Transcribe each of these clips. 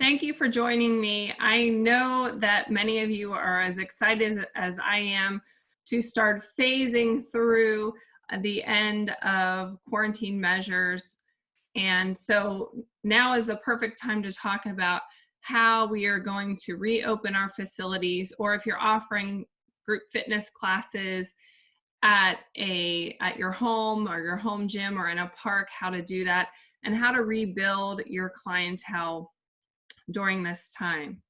Thank you for joining me. I know that many of you are as excited as I am to start phasing through the end of quarantine measures. And so now is a perfect time to talk about how we are going to reopen our facilities, or if you're offering group fitness classes at your home or your home gym or in a park, how to do that and how to rebuild your clientele during this time.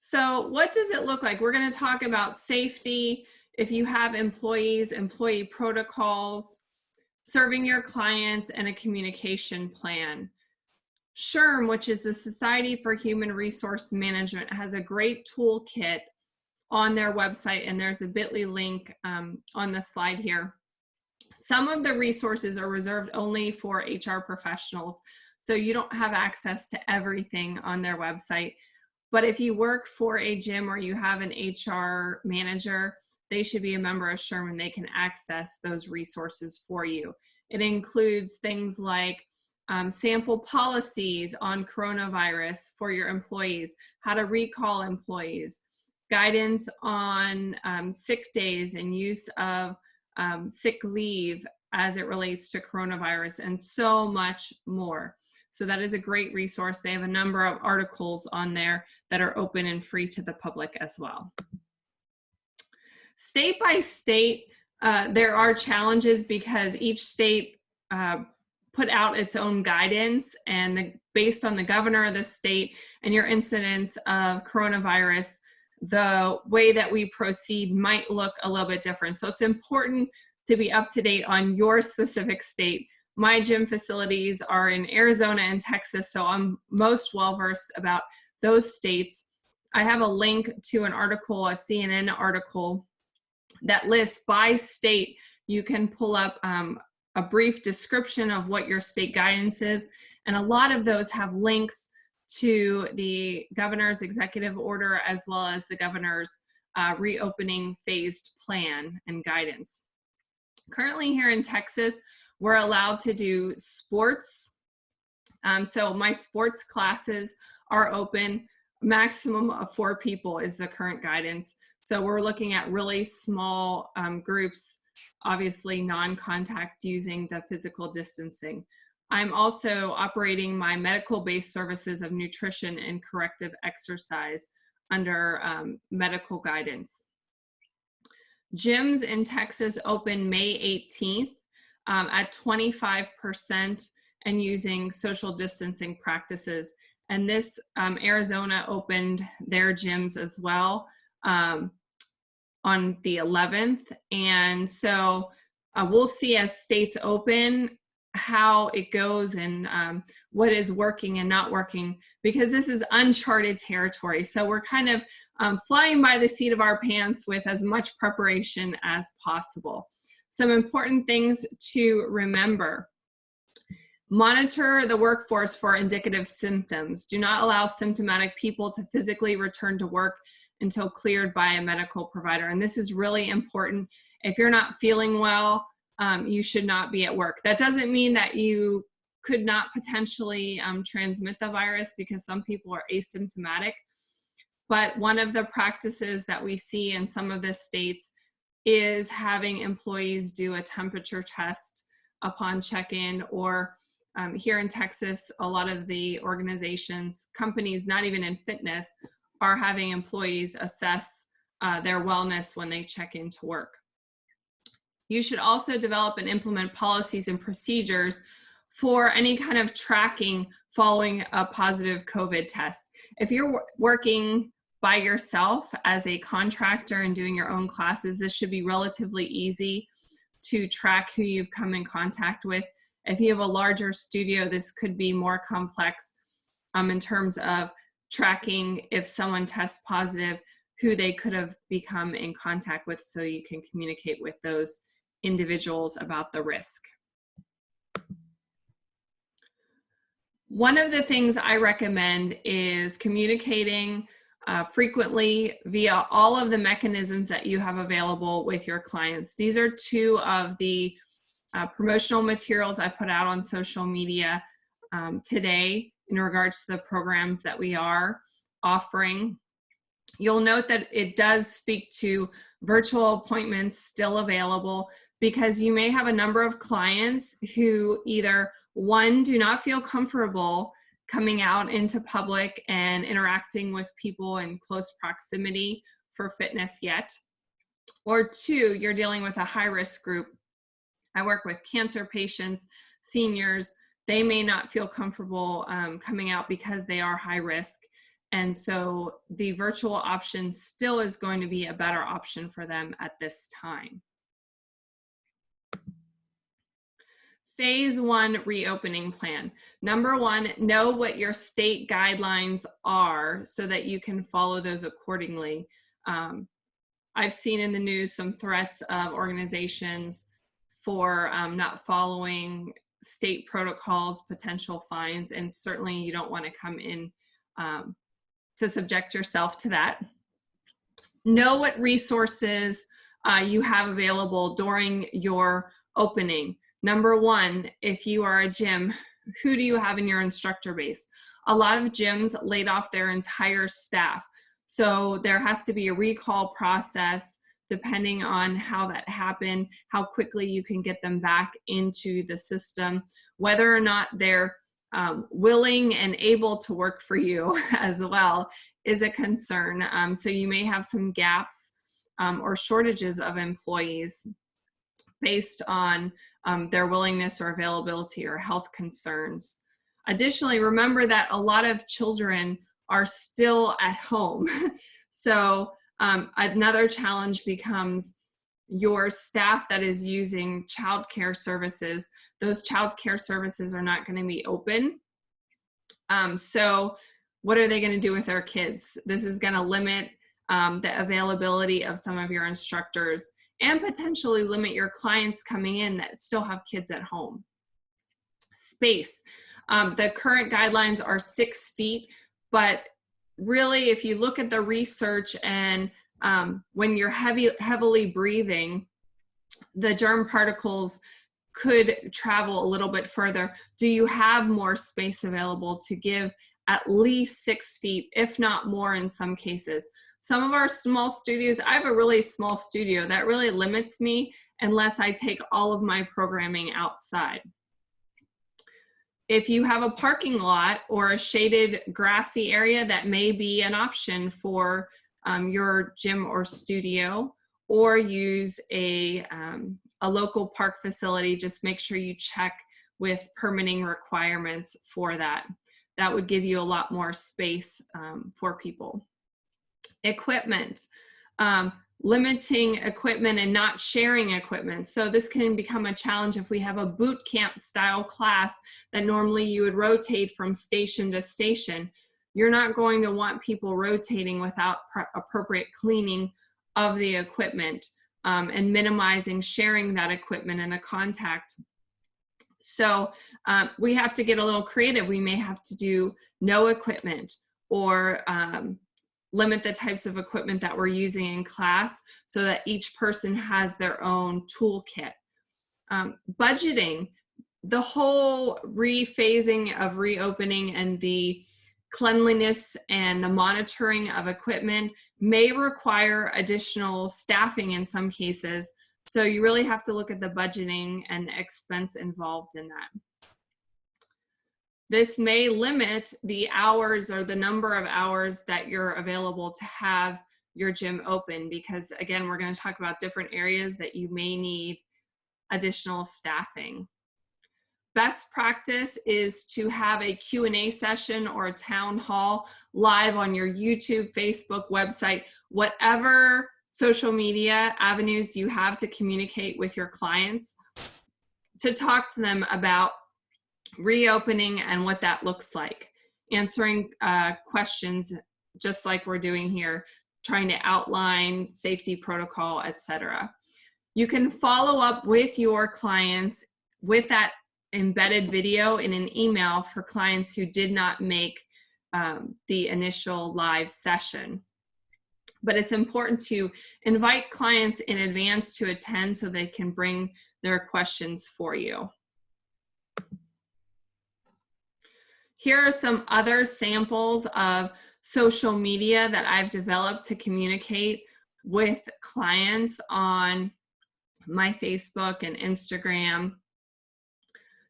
So what does it look like? We're going to talk about safety, if you have employees, employee protocols, serving your clients, and a communication plan. SHRM, which is the Society for Human Resource Management, has a great toolkit on their website, and there's a bit.ly link on the slide here. Some of the resources are reserved only for HR professionals, so you don't have access to everything on their website. But if you work for a gym or you have an HR manager, they should be a member of SHRM and they can access those resources for you. It includes things like sample policies on coronavirus for your employees, how to recall employees, guidance on sick days and use of sick leave as it relates to coronavirus, and so much more. So that is a great resource. They have a number of articles on there that are open and free to the public as well. State by state, there are challenges because each state put out its own guidance, and based on the governor of the state and your incidence of coronavirus, the way that we proceed might look a little bit different. So it's important to be up to date on your specific state. My gym facilities are in Arizona and Texas, so I'm most well-versed about those states. I have a link to an article, a CNN article, that lists by state. You can pull up a brief description of what your state guidance is, and a lot of those have links to the governor's executive order as well as the governor's reopening phased plan and guidance. Currently here in Texas, we're allowed to do sports. So my sports classes are open. Maximum of 4 people is the current guidance. So we're looking at really small groups, obviously non-contact, using the physical distancing. I'm also operating my medical-based services of nutrition and corrective exercise under medical guidance. Gyms in Texas open May 18th at 25% and using social distancing practices. And this, Arizona opened their gyms as well on the 11th. And so we'll see as states open how it goes and what is working and not working, because this is uncharted territory. So we're kind of flying by the seat of our pants with as much preparation as possible. Some important things to remember: monitor the workforce for indicative symptoms. Do not allow symptomatic people to physically return to work until cleared by a medical provider. And this is really important. If you're not feeling well, you should not be at work. That doesn't mean that you could not potentially transmit the virus, because some people are asymptomatic. But one of the practices that we see in some of the states is having employees do a temperature test upon check-in, or here in Texas, a lot of the organizations, companies, not even in fitness, are having employees assess their wellness when they check into work. You should also develop and implement policies and procedures for any kind of tracking following a positive COVID test. If you're working by yourself as a contractor and doing your own classes, this should be relatively easy to track who you've come in contact with. If you have a larger studio, this could be more complex in terms of tracking, if someone tests positive, who they could have become in contact with, so you can communicate with those individuals about the risk. One of the things I recommend is communicating frequently via all of the mechanisms that you have available with your clients. These are 2 of the promotional materials I put out on social media today in regards to the programs that we are offering. You'll note that it does speak to virtual appointments still available, because you may have a number of clients who either, one, do not feel comfortable coming out into public and interacting with people in close proximity for fitness yet, or two, you're dealing with a high-risk group. I work with cancer patients, seniors. They may not feel comfortable coming out because they are high risk. And so the virtual option still is going to be a better option for them at this time. Phase 1 reopening plan. Number 1, know what your state guidelines are so that you can follow those accordingly. I've seen in the news some threats of organizations for not following state protocols, potential fines, and certainly you don't want to come in to subject yourself to that. Know what resources you have available during your opening. Number 1, if you are a gym, who do you have in your instructor base? A lot of gyms laid off their entire staff. So there has to be a recall process depending on how that happened, how quickly you can get them back into the system, whether or not they're willing and able to work for you as well is a concern. So you may have some gaps or shortages of employees based on their willingness or availability or health concerns. Additionally, remember that a lot of children are still at home. So another challenge becomes your staff that is using childcare services. Those childcare services are not going to be open. So what are they going to do with their kids? This is going to limit the availability of some of your instructors and potentially limit your clients coming in that still have kids at home. Space. The current guidelines are 6 feet, but really if you look at the research and when you're heavily breathing, the germ particles could travel a little bit further. Do you have more space available to give at least 6 feet, if not more in some cases? Some of our small studios, I have a really small studio that really limits me unless I take all of my programming outside. If you have a parking lot or a shaded grassy area, that may be an option for your gym or studio, or use a local park facility. Just make sure you check with permitting requirements for that. That would give you a lot more space for people. Equipment. Limiting equipment and not sharing equipment. So this can become a challenge if we have a boot camp style class that normally you would rotate from station to station. You're not going to want people rotating without appropriate cleaning of the equipment and minimizing sharing that equipment and the contact. So we have to get a little creative. We may have to do no equipment or limit the types of equipment that we're using in class so that each person has their own toolkit. Budgeting, the whole rephasing of reopening and the cleanliness and the monitoring of equipment may require additional staffing in some cases. So you really have to look at the budgeting and the expense involved in that. This may limit the hours or the number of hours that you're available to have your gym open, because again, we're going to talk about different areas that you may need additional staffing. Best practice is to have a Q&A session or a town hall live on your YouTube, Facebook, website, whatever social media avenues you have to communicate with your clients, to talk to them about reopening and what that looks like, answering questions just like we're doing here, trying to outline safety protocol, etc. You can follow up with your clients with that embedded video in an email for clients who did not make the initial live session. But it's important to invite clients in advance to attend so they can bring their questions for you. Here are some other samples of social media that I've developed to communicate with clients on my Facebook and Instagram,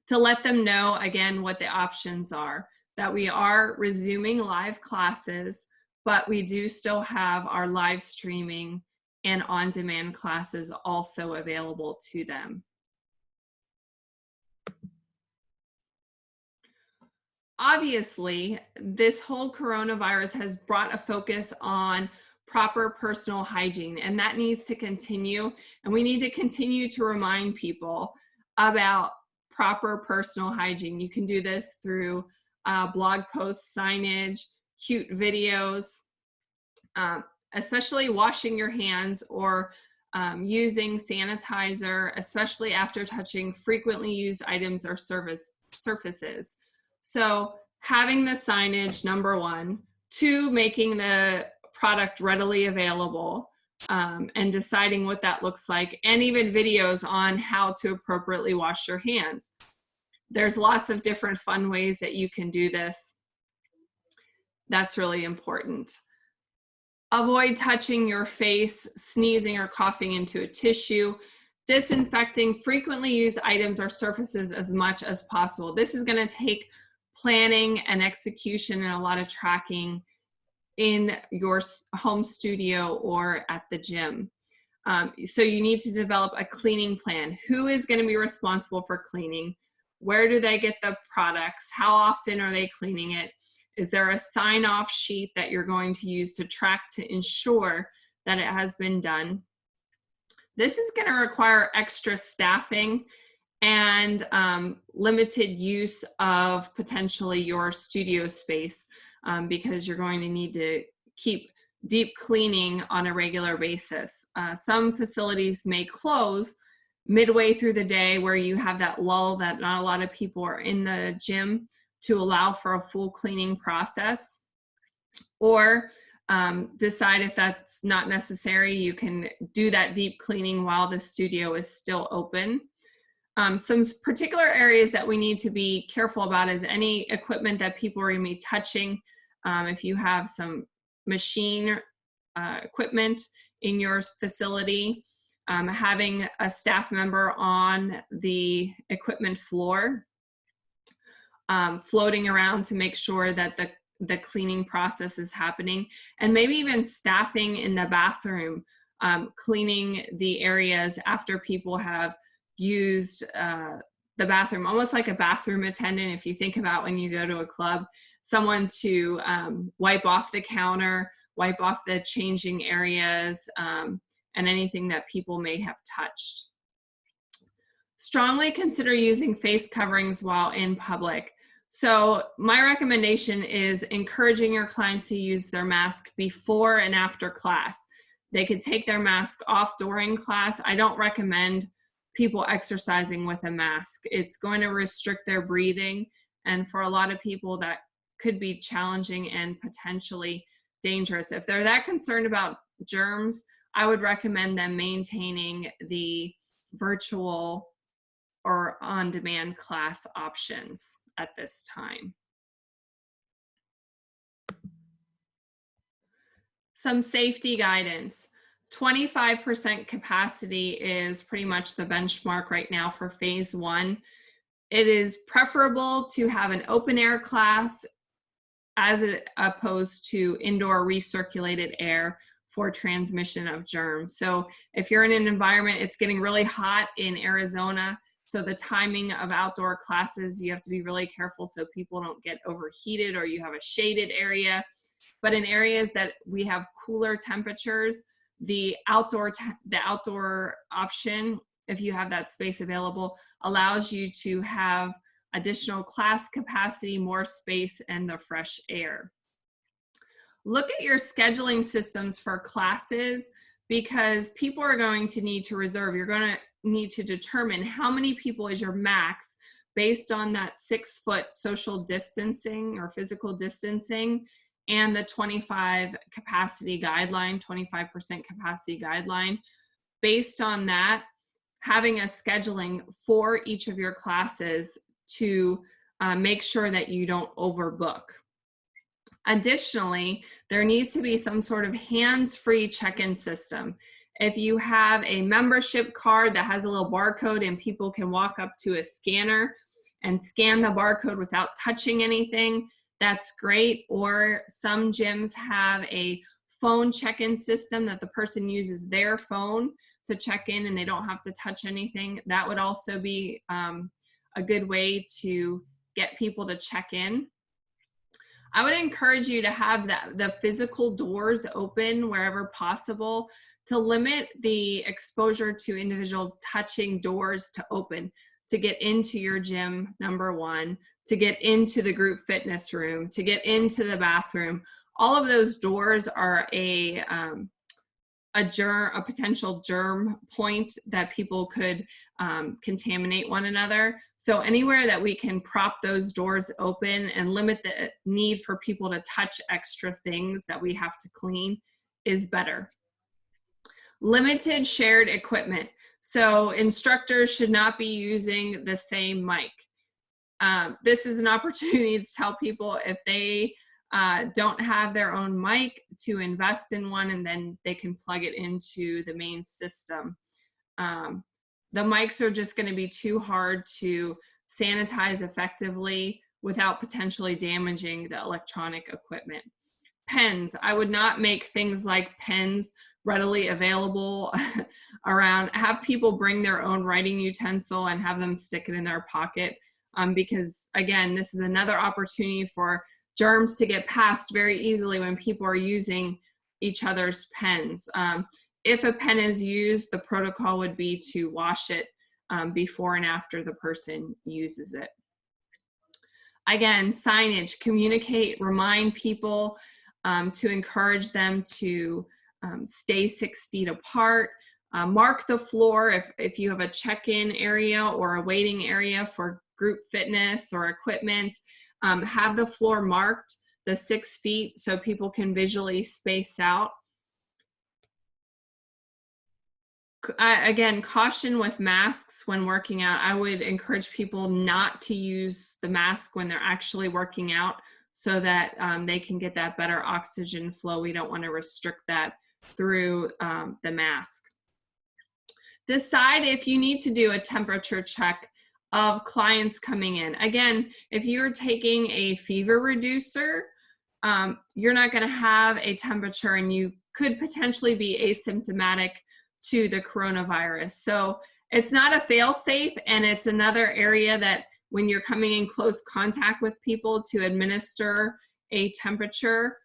to let them know, again, what the options are, that we are resuming live classes, but we do still have our live streaming and on-demand classes also available to them. Obviously, this whole coronavirus has brought a focus on proper personal hygiene, and that needs to continue. And we need to continue to remind people about proper personal hygiene. You can do this through blog posts, signage, cute videos, especially washing your hands or using sanitizer, especially after touching frequently used items or surfaces. So having the signage, number one. Two, making the product readily available and deciding what that looks like, and even videos on how to appropriately wash your hands. There's lots of different fun ways that you can do this. That's really important. Avoid touching your face, sneezing or coughing into a tissue. Disinfecting frequently used items or surfaces as much as possible. This is going to take planning and execution and a lot of tracking in your home studio or at the gym. So you need to develop a cleaning plan. Who is going to be responsible for cleaning? Where do they get the products? How often are they cleaning it? Is there a sign-off sheet that you're going to use to track to ensure that it has been done? This is going to require extra staffing and limited use of potentially your studio space because you're going to need to keep deep cleaning on a regular basis. Some facilities may close midway through the day where you have that lull that not a lot of people are in the gym, to allow for a full cleaning process. Or decide if that's not necessary, you can do that deep cleaning while the studio is still open. Some particular areas that we need to be careful about is any equipment that people are going to be touching. If you have some machine equipment in your facility, having a staff member on the equipment floor, floating around to make sure that the cleaning process is happening, and maybe even staffing in the bathroom, cleaning the areas after people have used the bathroom, almost like a bathroom attendant. If you think about when you go to a club, someone to wipe off the counter, wipe off the changing areas, and anything that people may have touched. Strongly consider using face coverings while in public. So my recommendation is encouraging your clients to use their mask before and after class. They could take their mask off during class. I don't recommend people exercising with a mask. It's going to restrict their breathing, and for a lot of people that could be challenging and potentially dangerous. If they're that concerned about germs, I would recommend them maintaining the virtual or on-demand class options at this time. Some safety guidance. 25% capacity is pretty much the benchmark right now for phase 1. It is preferable to have an open air class as opposed to indoor recirculated air for transmission of germs. So if you're in an environment, it's getting really hot in Arizona, so the timing of outdoor classes, you have to be really careful so people don't get overheated, or you have a shaded area. But in areas that we have cooler temperatures, the outdoor option, if you have that space available, allows you to have additional class capacity, more space, and the fresh air. Look at your scheduling systems for classes, because people are going to need to reserve. You're going to need to determine how many people is your max based on that 6-foot social distancing or physical distancing and the 25% capacity guideline. Based on that, having a scheduling for each of your classes to make sure that you don't overbook. Additionally, there needs to be some sort of hands-free check-in system. If you have a membership card that has a little barcode and people can walk up to a scanner and scan the barcode without touching anything, that's great. Or some gyms have a phone check-in system that the person uses their phone to check in and they don't have to touch anything. That would also be a good way to get people to check in. I would encourage you to have the physical doors open wherever possible to limit the exposure to individuals touching doors to open, to get into your gym, number one, to get into the group fitness room, to get into the bathroom. All of those doors are a potential germ point that people could contaminate one another. So anywhere that we can prop those doors open and limit the need for people to touch extra things that we have to clean is better. Limited shared equipment. So instructors should not be using the same mic. This is an opportunity to tell people if they don't have their own mic to invest in one, and then they can plug it into the main system. The mics are just going to be too hard to sanitize effectively without potentially damaging the electronic equipment. Pens. I would not make things like pens readily available around. Have people bring their own writing utensil and have them stick it in their pocket, because again, this is another opportunity for germs to get past very easily when people are using each other's pens. If a pen is used, the protocol would be to wash it before and after the person uses it. Again, signage, communicate, remind people to encourage them to stay 6 feet apart. Mark the floor if you have a check-in area or a waiting area for group fitness or equipment. Have the floor marked, the 6 feet, so people can visually space out. Again, caution with masks when working out. I would encourage people not to use the mask when they're actually working out so that they can get that better oxygen flow. We don't want to restrict that through the mask. Decide if you need to do a temperature check of clients coming in. Again, if you're taking a fever reducer, you're not going to have a temperature and you could potentially be asymptomatic to the coronavirus. So it's not a fail-safe, and it's another area that when you're coming in close contact with people to administer a temperature,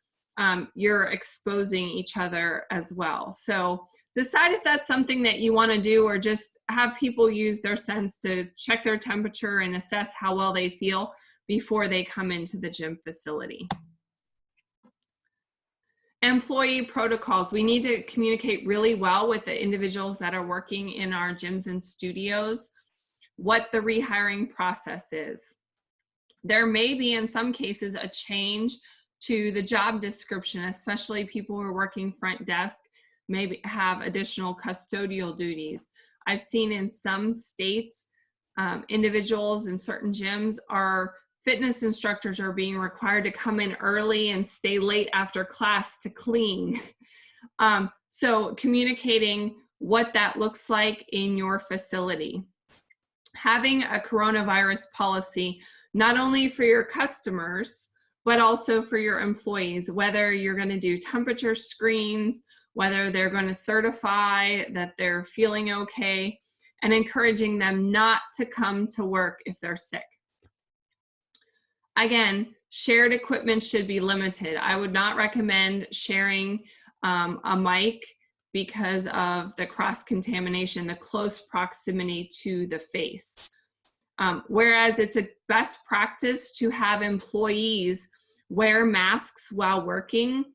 you're exposing each other as well. So decide if that's something that you want to do, or just have people use their sense to check their temperature and assess how well they feel before they come into the gym facility. Employee protocols. We need to communicate really well with the individuals that are working in our gyms and studios what the rehiring process is. There may be, in some cases, a change to the job description, especially people who are working front desk, maybe have additional custodial duties. I've seen in some states, individuals in certain gyms fitness instructors are being required to come in early and stay late after class to clean. So communicating what that looks like in your facility. Having a coronavirus policy, not only for your customers, but also for your employees, whether you're going to do temperature screens, whether they're going to certify that they're feeling okay, and encouraging them not to come to work if they're sick. Again, shared equipment should be limited. I would not recommend sharing a mic because of the cross-contamination, the close proximity to the face. Whereas it's a best practice to have employees wear masks while working.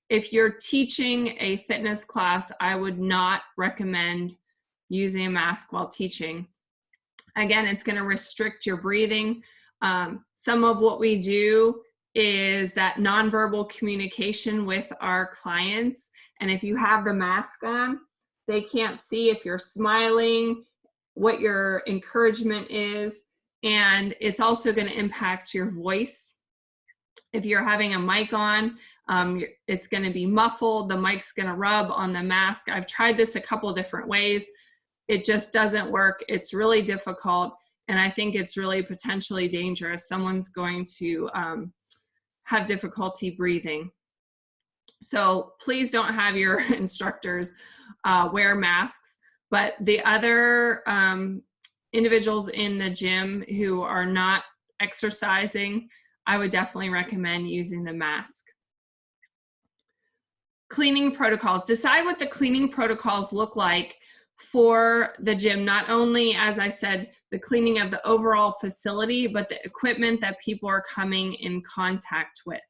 If you're teaching a fitness class, I would not recommend using a mask while teaching. Again, it's going to restrict your breathing. Some of what we do is that nonverbal communication with our clients. And if you have the mask on, they can't see if you're smiling, what your encouragement is. and it's also going to impact your voice. If you're having a mic on, it's going to be muffled. The mic's going to rub on the mask. I've tried this a couple different ways. It just doesn't work. It's really difficult, and I think it's really potentially dangerous. Someone's going to have difficulty breathing. So please don't have your instructors wear masks, but the other individuals in the gym who are not exercising, I would definitely recommend using the mask. Cleaning protocols. Decide what the cleaning protocols look like for the gym. Not only, as I said, the cleaning of the overall facility, but the equipment that people are coming in contact with.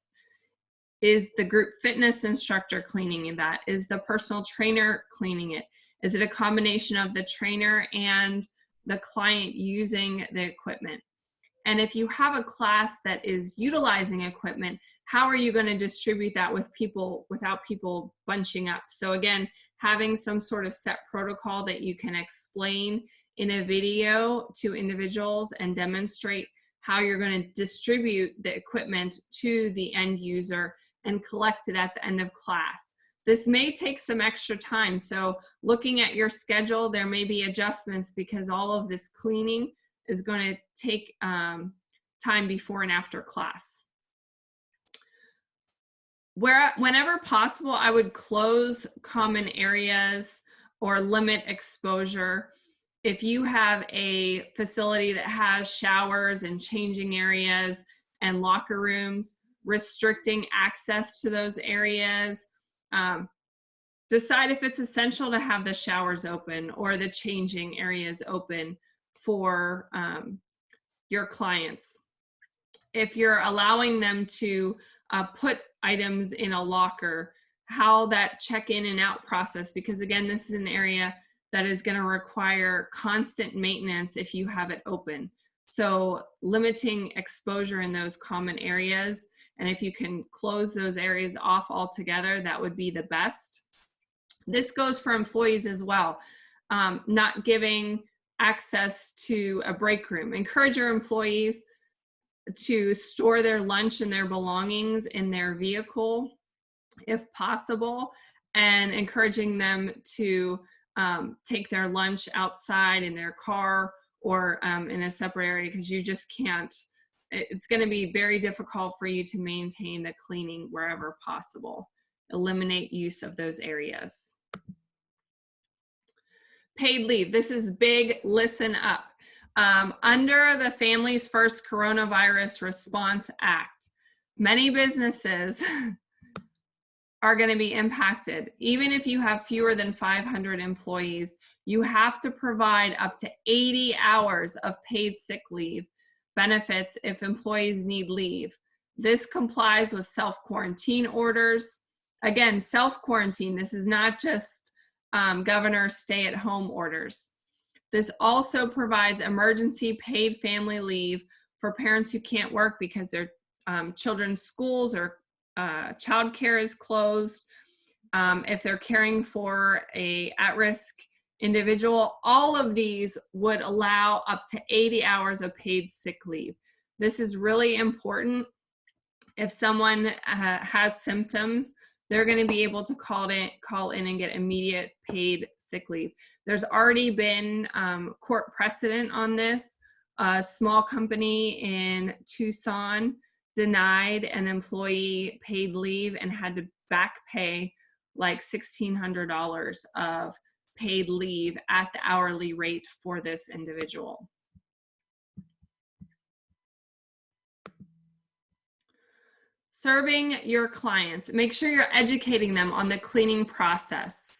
Is the group fitness instructor cleaning that? Is the personal trainer cleaning it? Is it a combination of the trainer and the client using the equipment? And if you have a class that is utilizing equipment, how are you going to distribute that with people without people bunching up? So again, having some sort of set protocol that you can explain in a video to individuals and demonstrate how you're going to distribute the equipment to the end user and collect it at the end of class. This may take some extra time. So looking at your schedule, there may be adjustments because all of this cleaning is going to take time before and after class. Whenever possible, I would close common areas or limit exposure. If you have a facility that has showers and changing areas and locker rooms, restricting access to those areas. Decide if it's essential to have the showers open or the changing areas open for your clients. If you're allowing them to put items in a locker, how that check-in and out process, because again, this is an area that is going to require constant maintenance if you have it open. So limiting exposure in those common areas, and if you can close those areas off altogether, that would be the best. This goes for employees as well. Not giving access to a break room. Encourage your employees to store their lunch and their belongings in their vehicle if possible, and encouraging them to take their lunch outside in their car or in a separate area, because you just can't, it's going to be very difficult for you to maintain the cleaning wherever possible. Eliminate use of those areas. Paid leave. This is big. Listen up. Under the Families First Coronavirus Response Act, many businesses are going to be impacted. Even if you have fewer than 500 employees, you have to provide up to 80 hours of paid sick leave benefits if employees need leave. This complies with self-quarantine orders. Again, self-quarantine, this is not just governor's stay-at-home orders. This also provides emergency paid family leave for parents who can't work because their children's schools or childcare is closed. If they're caring for a at-risk individual, all of these would allow up to 80 hours of paid sick leave. This is really important. If someone has symptoms, they're going to be able to call in and get immediate paid sick leave. There's already been court precedent on this. A small company in Tucson denied an employee paid leave and had to back pay like $1,600 of paid leave at the hourly rate for this individual. Serving your clients. Make sure you're educating them on the cleaning process.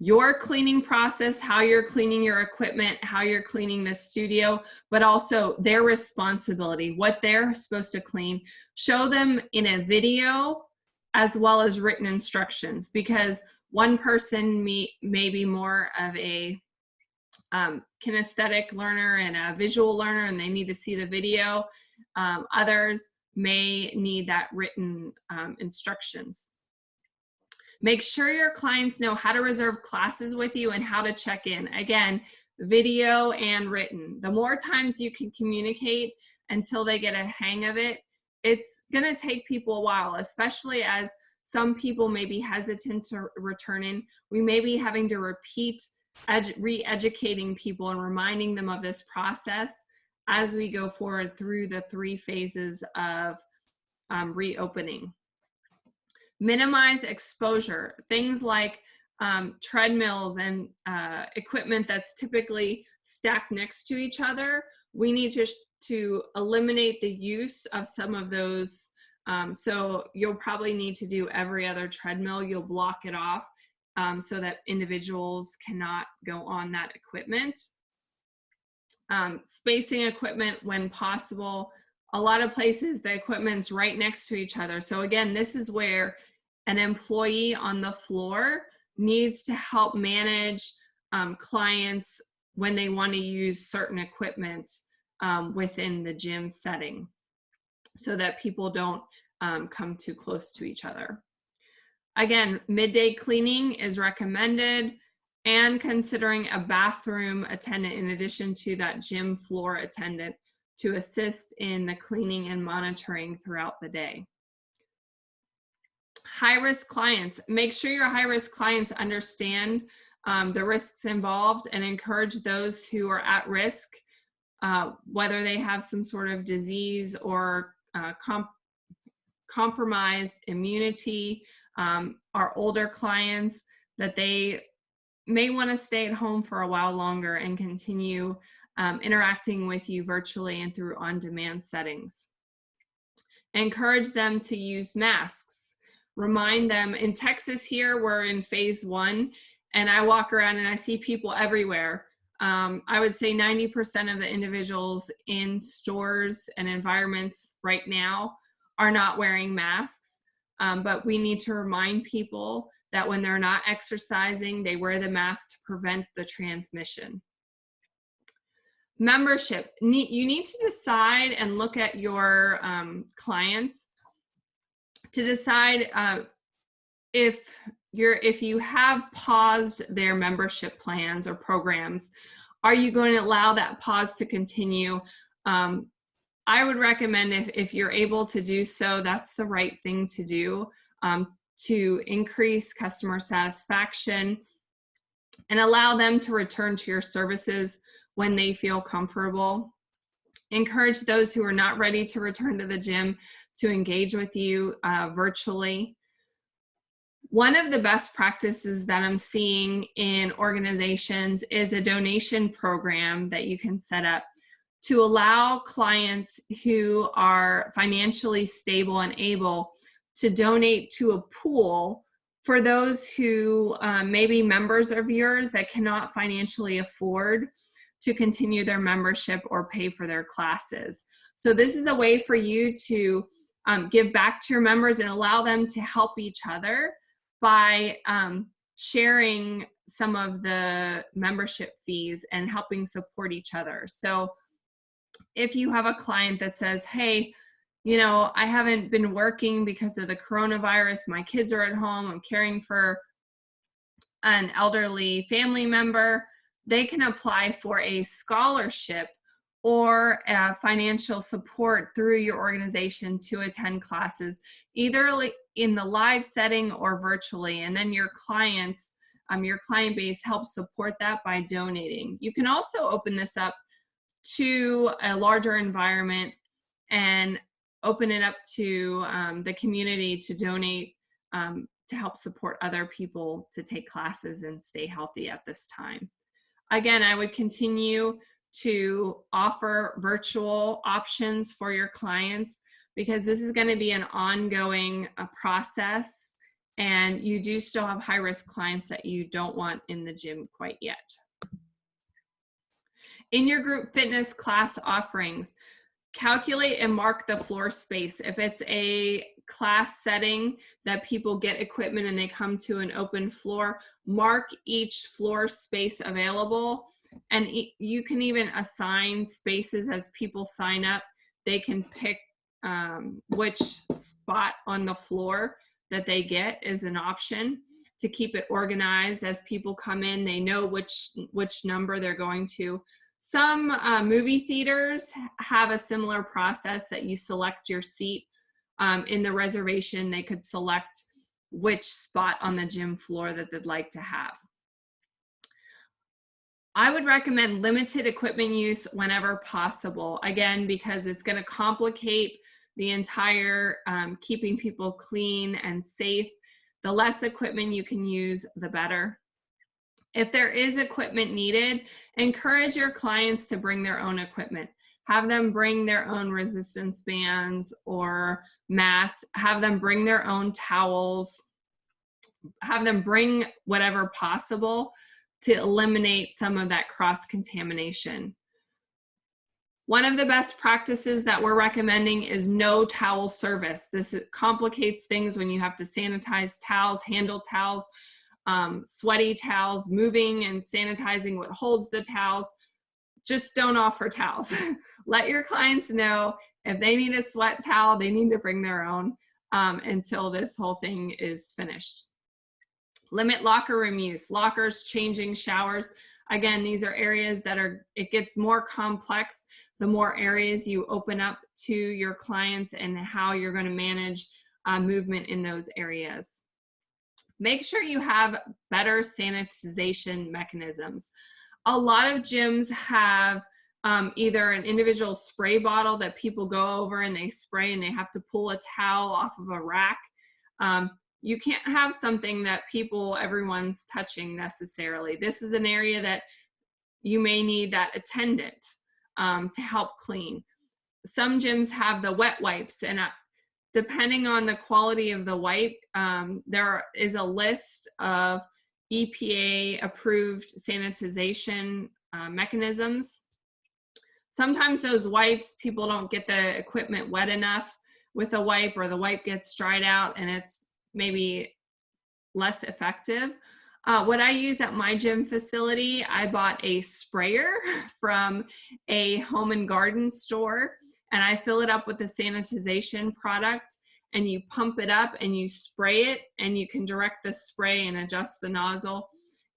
Your cleaning process, how you're cleaning your equipment, how you're cleaning the studio, but also their responsibility, what they're supposed to clean. Show them in a video as well as written instructions, because one person may be more of a kinesthetic learner and a visual learner, and they need to see the video. Others may need that written instructions. Make sure your clients know how to reserve classes with you and how to check in. Again, video and written. The more times you can communicate until they get a hang of it, it's gonna take people a while, especially as some people may be hesitant to return in. We may be having to repeat re-educating people and reminding them of this process as we go forward through the 3 phases of reopening. Minimize exposure. Things like treadmills and equipment that's typically stacked next to each other, we need to eliminate the use of some of those. So you'll probably need to do every other treadmill. You'll block it off so that individuals cannot go on that equipment. Spacing equipment when possible. A lot of places, the equipment's right next to each other. So again, this is where an employee on the floor needs to help manage clients when they want to use certain equipment within the gym setting so that people don't come too close to each other. Again, midday cleaning is recommended, and considering a bathroom attendant in addition to that gym floor attendant to assist in the cleaning and monitoring throughout the day. High-risk clients. Make sure your high-risk clients understand the risks involved and encourage those who are at risk, whether they have some sort of disease or compromised immunity, our older clients, that they may want to stay at home for a while longer and continue interacting with you virtually and through on-demand settings. Encourage them to use masks. Remind them, in Texas here, we're in phase 1, and I walk around and I see people everywhere. I would say 90% of the individuals in stores and environments right now are not wearing masks, but we need to remind people that when they're not exercising, they wear the mask to prevent the transmission. Membership. You need to decide and look at your clients to decide if you have paused their membership plans or programs, are you going to allow that pause to continue? I would recommend if you're able to do so, that's the right thing to do to increase customer satisfaction and allow them to return to your services when they feel comfortable. Encourage those who are not ready to return to the gym to engage with you virtually. One of the best practices that I'm seeing in organizations is a donation program that you can set up to allow clients who are financially stable and able to donate to a pool for those who may be members of yours that cannot financially afford to continue their membership or pay for their classes. So this is a way for you to give back to your members and allow them to help each other by sharing some of the membership fees and helping support each other. So if you have a client that says, hey, you know, I haven't been working because of the coronavirus, my kids are at home, I'm caring for an elderly family member, they can apply for a scholarship or financial support through your organization to attend classes, either in the live setting or virtually. And then your clients, your client base helps support that by donating. You can also open this up to a larger environment and open it up to the community to donate to help support other people to take classes and stay healthy at this time. Again, I would continue to offer virtual options for your clients because this is going to be an ongoing process, and you do still have high-risk clients that you don't want in the gym quite yet. In your group fitness class offerings, calculate and mark the floor space. If it's a class setting that people get equipment and they come to an open floor, mark each floor space available. And you can even assign spaces as people sign up. They can pick which spot on the floor that they get is an option. to keep it organized. As people come in, they know which number they're going to. Some movie theaters have a similar process that you select your seat. In the reservation, they could select which spot on the gym floor that they'd like to have. I would recommend limited equipment use whenever possible, again, because it's going to complicate the entire keeping people clean and safe. The less equipment you can use, the better. If there is equipment needed, encourage your clients to bring their own equipment. Have them bring their own resistance bands or mats. Have them bring their own towels. Have them bring whatever possible to eliminate some of that cross-contamination. One of the best practices that we're recommending is no towel service. This complicates things when you have to sanitize towels, handle towels, sweaty towels, moving and sanitizing what holds the towels. Just don't offer towels. Let your clients know if they need a sweat towel, they need to bring their own until this whole thing is finished. Limit locker room use, lockers, changing, showers. Again, these are areas that it gets more complex the more areas you open up to your clients and how you're going to manage movement in those areas. Make sure you have better sanitization mechanisms. A lot of gyms have either an individual spray bottle that people go over and they spray and they have to pull a towel off of a rack. You can't have something that everyone's touching necessarily. This is an area that you may need that attendant to help clean. Some gyms have the wet wipes, and depending on the quality of the wipe, there is a list of EPA approved sanitization mechanisms. Sometimes those wipes, people don't get the equipment wet enough with a wipe, or the wipe gets dried out and it's maybe less effective. What I use at my gym facility, I bought a sprayer from a home and garden store, and I fill it up with the sanitization product, and you pump it up and you spray it, and you can direct the spray and adjust the nozzle.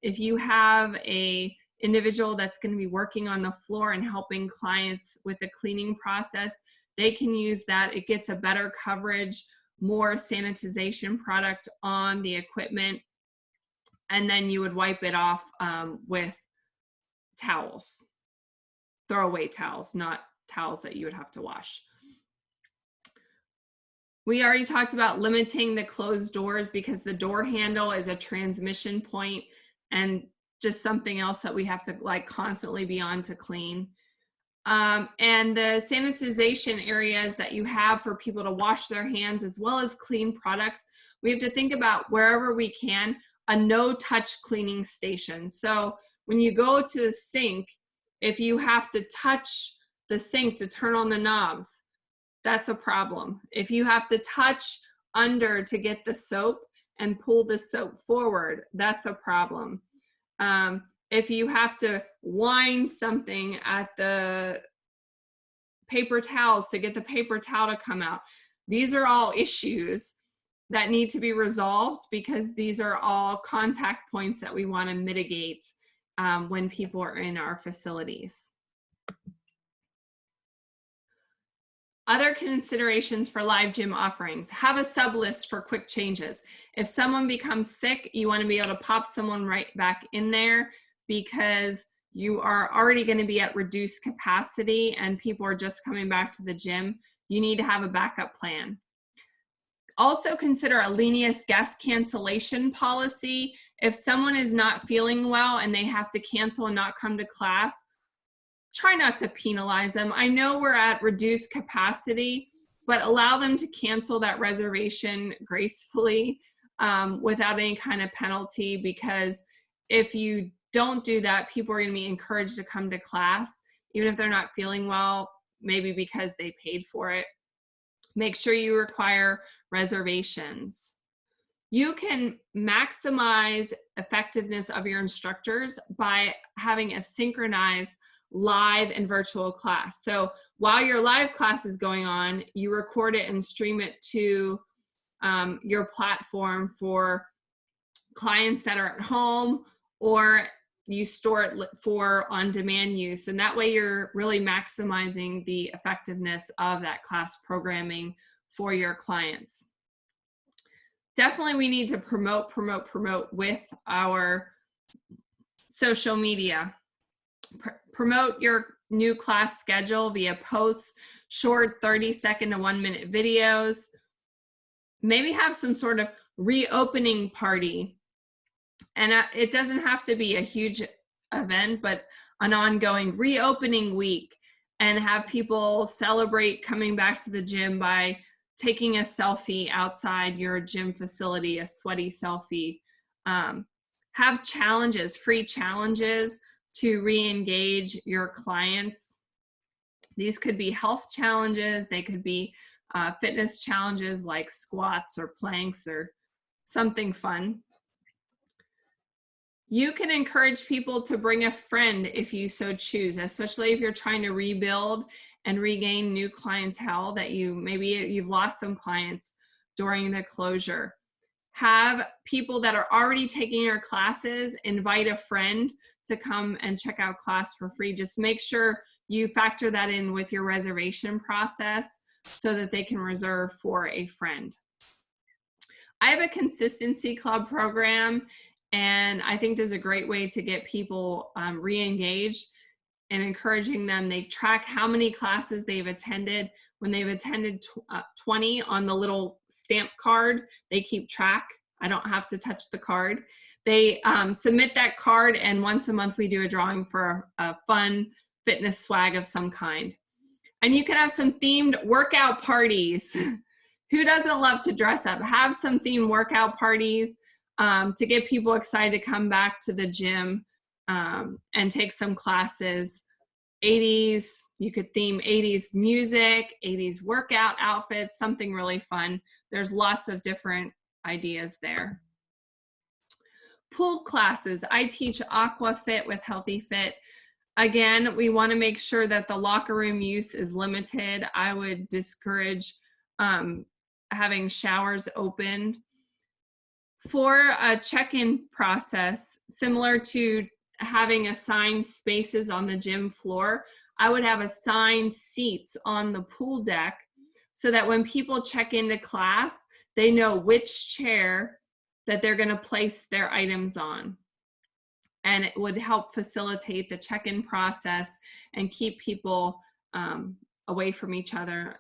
If you have a individual that's going to be working on the floor and helping clients with the cleaning process, they can use that. It gets a better coverage, more sanitization product on the equipment, and then you would wipe it off with towels, throwaway towels, not towels that you would have to wash. We already talked about limiting the closed doors because the door handle is a transmission point and just something else that we have to constantly be on to clean. And the sanitization areas that you have for people to wash their hands as well as clean products, we have to think about wherever we can, a no-touch cleaning station. So when you go to the sink, if you have to touch the sink to turn on the knobs, that's a problem. If you have to touch under to get the soap and pull the soap forward, that's a problem. If you have to wind something at the paper towels to get the paper towel to come out, these are all issues that need to be resolved because these are all contact points that we want to mitigate when people are in our facilities. Other considerations for live gym offerings. Have a sub list for quick changes. If someone becomes sick, you want to be able to pop someone right back in there because you are already going to be at reduced capacity and people are just coming back to the gym. You need to have a backup plan. Also consider a lenient guest cancellation policy. If someone is not feeling well and they have to cancel and not come to class, try not to penalize them. I know we're at reduced capacity, but allow them to cancel that reservation gracefully without any kind of penalty, because if you don't do that, people are going to be encouraged to come to class, even if they're not feeling well, maybe because they paid for it. Make sure you require reservations. You can maximize effectiveness of your instructors by having a synchronized live and virtual class. So while your live class is going on, you record it and stream it to your platform for clients that are at home, or you store it for on-demand use. And that way you're really maximizing the effectiveness of that class programming for your clients. Definitely we need to promote with our social media. Promote your new class schedule via posts, short 30-second to 1-minute videos. Maybe have some sort of reopening party. And it doesn't have to be a huge event, but an ongoing reopening week, and have people celebrate coming back to the gym by taking a selfie outside your gym facility, a sweaty selfie. Have challenges, free challenges to re-engage your clients. These could be health challenges. They could be fitness challenges like squats or planks or something fun. You can encourage people to bring a friend if you so choose, especially if you're trying to rebuild and regain new clientele that maybe you've lost some clients during the closure. Have people that are already taking your classes invite a friend to come and check out class for free. Just make sure you factor that in with your reservation process so that they can reserve for a friend. I have a consistency club program, and I think this is a great way to get people re-engaged and encouraging them. They track how many classes they've attended. When they've attended 20 on the little stamp card, they keep track. I don't have to touch the card. They submit that card, and once a month we do a drawing for a fun fitness swag of some kind. And you can have some themed workout parties. Who doesn't love to dress up? Have some themed workout parties to get people excited to come back to the gym and take some classes. 80s, you could theme 80s music, 80s workout outfits, something really fun. There's lots of different ideas there. Pool classes. I teach Aquafit with Healthy Fit. Again, we want to make sure that the locker room use is limited. I would discourage having showers opened. For a check-in process, similar to having assigned spaces on the gym floor, I would have assigned seats on the pool deck so that when people check into class, they know which chair that they're going to place their items on. And it would help facilitate the check-in process and keep people away from each other,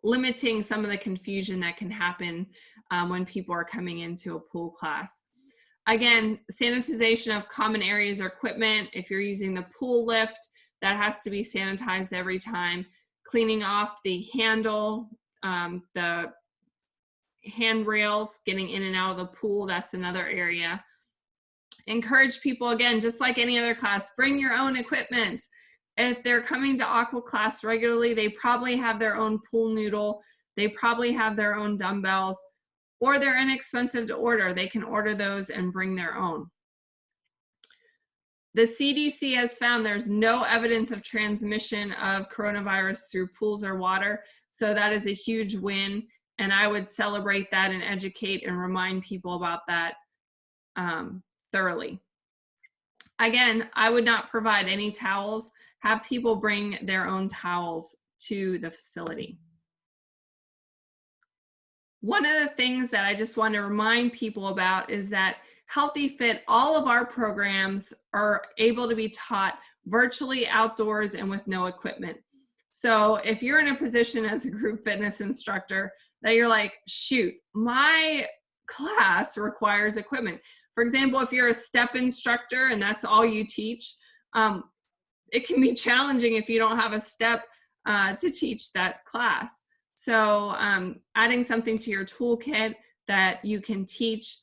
limiting some of the confusion that can happen when people are coming into a pool class. Again, sanitization of common areas or equipment. If you're using the pool lift, that has to be sanitized every time. Cleaning off the handle, the handrails, getting in and out of the pool, that's another area. Encourage people, again, just like any other class, bring your own equipment. If they're coming to aqua class regularly, they probably have their own pool noodle, they probably have their own dumbbells, or they're inexpensive to order. They can order those and bring their own. The CDC has found there's no evidence of transmission of coronavirus through pools or water, so that is a huge win, and I would celebrate that and educate and remind people about that thoroughly. Again, I would not provide any towels. Have people bring their own towels to the facility. One of the things that I just want to remind people about is that Healthy Fit, all of our programs are able to be taught virtually outdoors and with no equipment. So if you're in a position as a group fitness instructor that you're like, shoot, my class requires equipment. For example, if you're a step instructor and that's all you teach, it can be challenging if you don't have a step to teach that class. So adding something to your toolkit that you can teach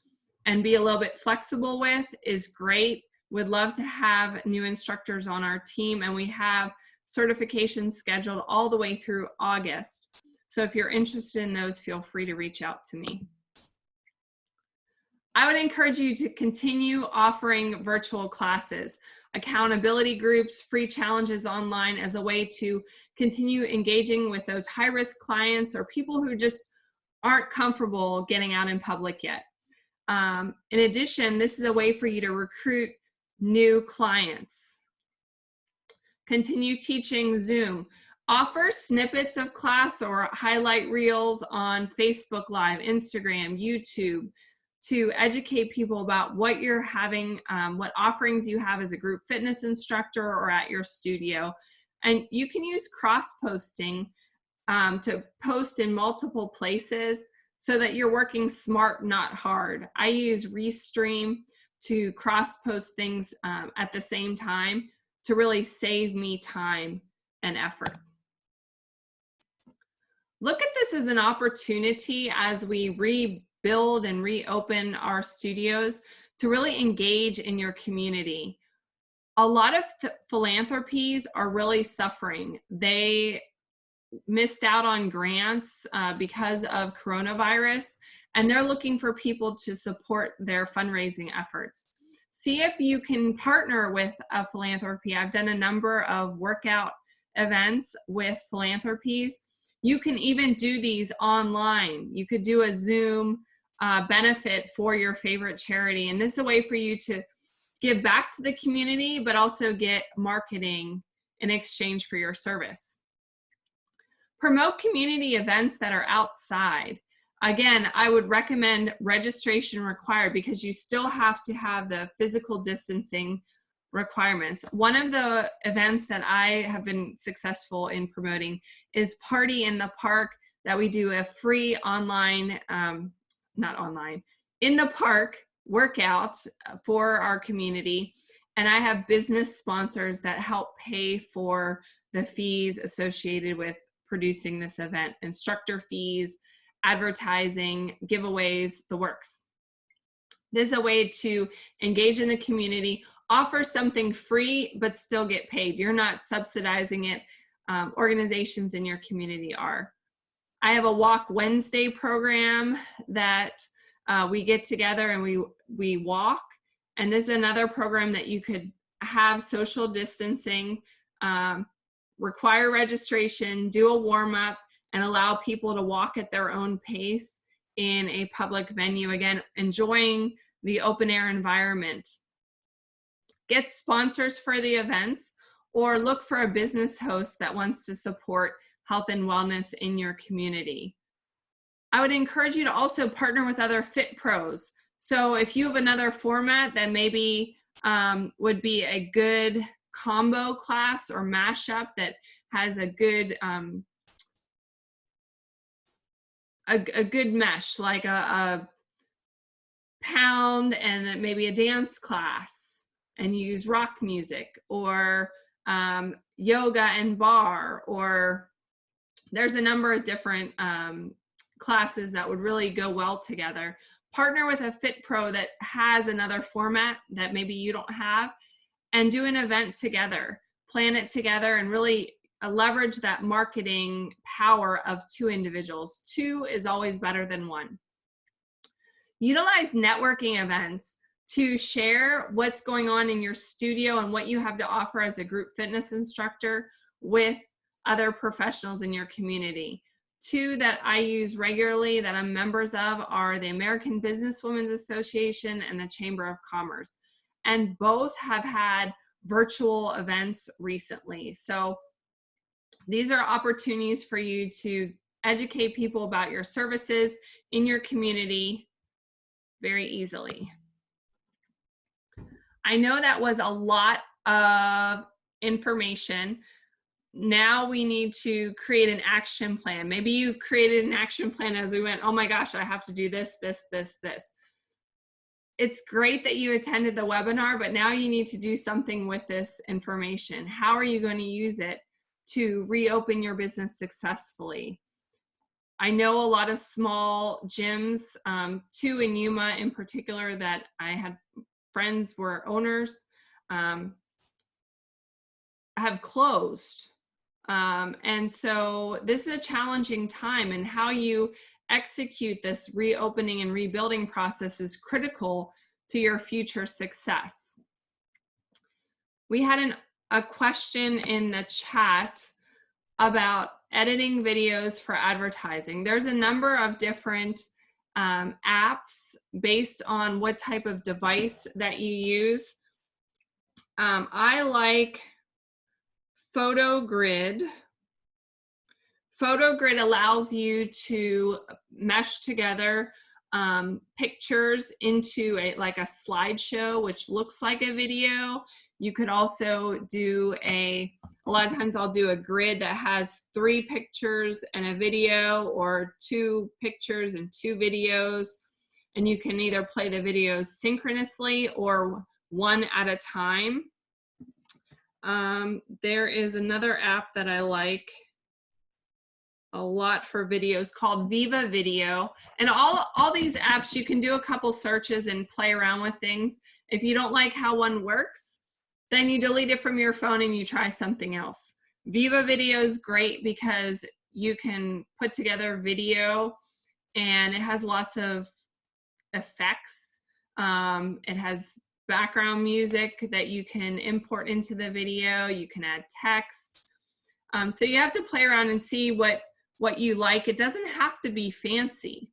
and be a little bit flexible with is great. We'd love to have new instructors on our team, and we have certifications scheduled all the way through August. So if you're interested in those, feel free to reach out to me. I would encourage you to continue offering virtual classes, accountability groups, free challenges online as a way to continue engaging with those high-risk clients or people who just aren't comfortable getting out in public yet. In addition, this is a way for you to recruit new clients. Continue teaching Zoom. Offer snippets of class or highlight reels on Facebook Live, Instagram, YouTube to educate people about what you're having, what offerings you have as a group fitness instructor or at your studio. And you can use cross-posting to post in multiple places so that you're working smart, not hard. I use Restream to cross-post things at the same time to really save me time and effort. Look at this as an opportunity as we rebuild and reopen our studios to really engage in your community. A lot of philanthropies are really suffering. They missed out on grants because of coronavirus, and they're looking for people to support their fundraising efforts. See if you can partner with a philanthropy. I've done a number of workout events with philanthropies. You can even do these online. You could do a Zoom benefit for your favorite charity, and this is a way for you to give back to the community, but also get marketing in exchange for your service. Promote community events that are outside. Again, I would recommend registration required because you still have to have the physical distancing requirements. One of the events that I have been successful in promoting is Party in the Park, that we do a free online, in the park workout for our community. And I have business sponsors that help pay for the fees associated with producing this event, instructor fees, advertising, giveaways, the works. This is a way to engage in the community, offer something free, but still get paid. You're not subsidizing it. Organizations in your community are. I have a Walk Wednesday program that we get together and we walk. And this is another program that you could have social distancing, require registration, do a warm-up, and allow people to walk at their own pace in a public venue. Again, enjoying the open air environment. Get sponsors for the events, or look for a business host that wants to support health and wellness in your community. I would encourage you to also partner with other fit pros. So if you have another format that maybe would be a good combo class or mashup that has a good good mesh, like a pound and maybe a dance class, and use rock music, or yoga and bar, or there's a number of different classes that would really go well together. Partner with a fit pro that has another format that maybe you don't have, and do an event together, plan it together, and really leverage that marketing power of two individuals. Two is always better than one. Utilize networking events to share what's going on in your studio and what you have to offer as a group fitness instructor with other professionals in your community. Two that I use regularly that I'm members of are the American Businesswomen's Association and the Chamber of Commerce. And both have had virtual events recently. So these are opportunities for you to educate people about your services in your community very easily. I know that was a lot of information. Now we need to create an action plan. Maybe you created an action plan as we went, oh my gosh, I have to do this, this, this, this. It's great that you attended the webinar, but now you need to do something with this information. How are you going to use it to reopen your business successfully? I know a lot of small gyms, two in Yuma in particular that I had friends were owners, have closed. And so this is a challenging time, and how you execute this reopening and rebuilding process is critical to your future success. We had a question in the chat about editing videos for advertising. There's a number of different apps based on what type of device that you use. I like PhotoGrid. PhotoGrid allows you to mesh together pictures into like a slideshow, which looks like a video. You could also do a lot of times I'll do a grid that has 3 pictures and a video, or 2 pictures and 2 videos. And you can either play the videos synchronously or one at a time. There is another app that I like a lot for videos called Viva Video. And all these apps, you can do a couple searches and play around with things. If you don't like how one works, then you delete it from your phone and you try something else. Viva Video is great because you can put together video and it has lots of effects. It has background music that you can import into the video. You can add text. So you have to play around and see what you like. It doesn't have to be fancy.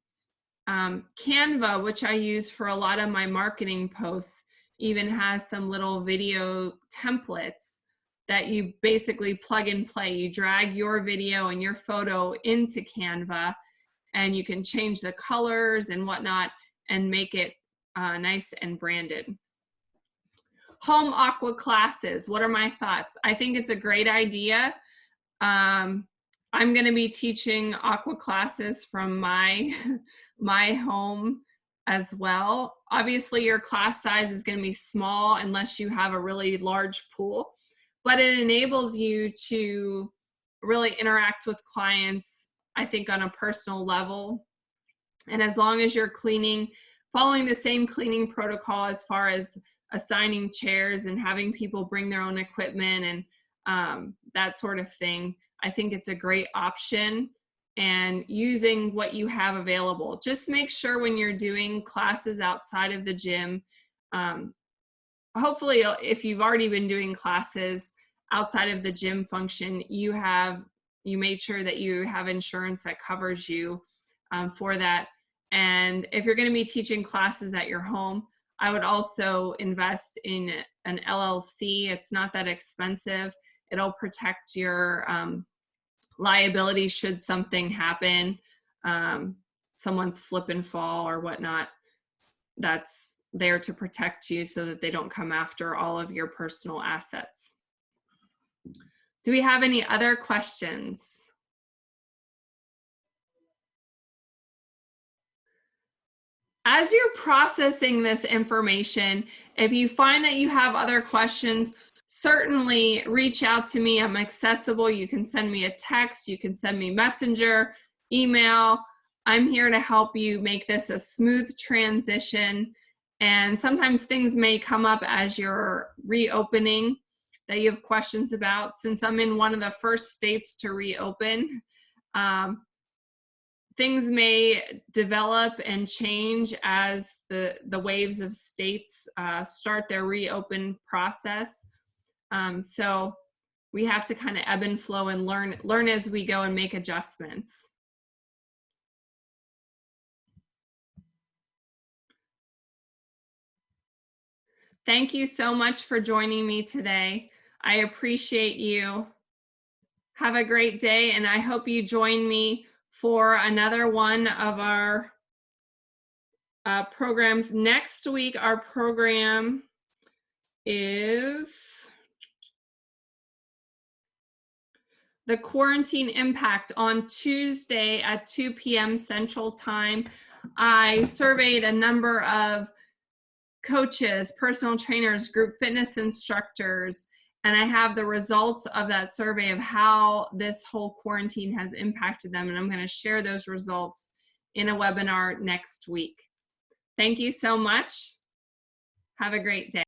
Canva, which I use for a lot of my marketing posts, even has some little video templates that you basically plug and play. You drag your video and your photo into Canva, and you can change the colors and whatnot and make it nice and branded. Home aqua classes. What are my thoughts? I think it's a great idea. I'm going to be teaching aqua classes from my home as well. Obviously, your class size is going to be small unless you have a really large pool, but it enables you to really interact with clients, I think, on a personal level. And as long as you're following the same cleaning protocol as far as assigning chairs and having people bring their own equipment and that sort of thing, I think it's a great option. And using what you have available. Just make sure when you're doing classes outside of the gym, hopefully if you've already been doing classes outside of the gym function, you made sure that you have insurance that covers you for that. And if you're going to be teaching classes at your home, I would also invest in an LLC. It's not that expensive. It'll protect your liability should something happen, someone slip and fall or whatnot. That's there to protect you so that they don't come after all of your personal assets. Do we have any other questions? As you're processing this information, if you find that you have other questions, certainly reach out to me. I'm accessible. You can send me a text. You can send me messenger, email. I'm here to help you make this a smooth transition. And sometimes things may come up as you're reopening that you have questions about. Since I'm in one of the first states to reopen, things may develop and change as the waves of states start their reopen process. So we have to kind of ebb and flow and learn as we go and make adjustments. Thank you so much for joining me today. I appreciate you. Have a great day, and I hope you join me for another one of our programs. Next week, our program is the quarantine impact on Tuesday at 2 p.m. Central Time. I surveyed a number of coaches, personal trainers, group fitness instructors, and I have the results of that survey of how this whole quarantine has impacted them. And I'm going to share those results in a webinar next week. Thank you so much. Have a great day.